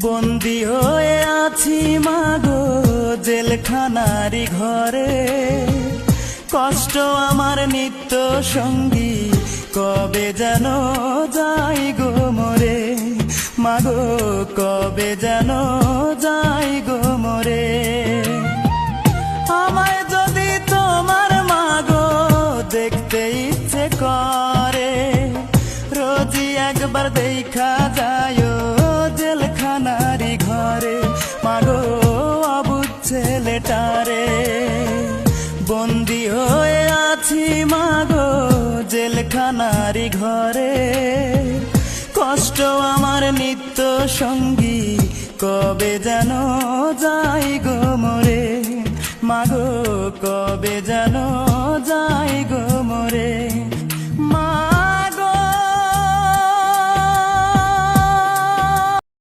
বন্দী হয়ে আছি মাগো জেলখানারি ঘরে, কষ্ট আমার নিত্য সঙ্গী, কবে যেন যাই গো মরে, মাগো কবে যেন যাই গো মরে। আমায় যদি তোমার মাগো দেখতে ইচ্ছে করে, রোজই একবার দেখা যায় জেলখানারি ঘরে, মাগো অবুঝ ছেলেটারে। বন্দী হয়ে আছি মাগো জেলখানারি ঘরে, কষ্ট আমার নিত্য সঙ্গী, কবে যেন যাই গো মরে, মাগো কবে যেন যাই গো মরে।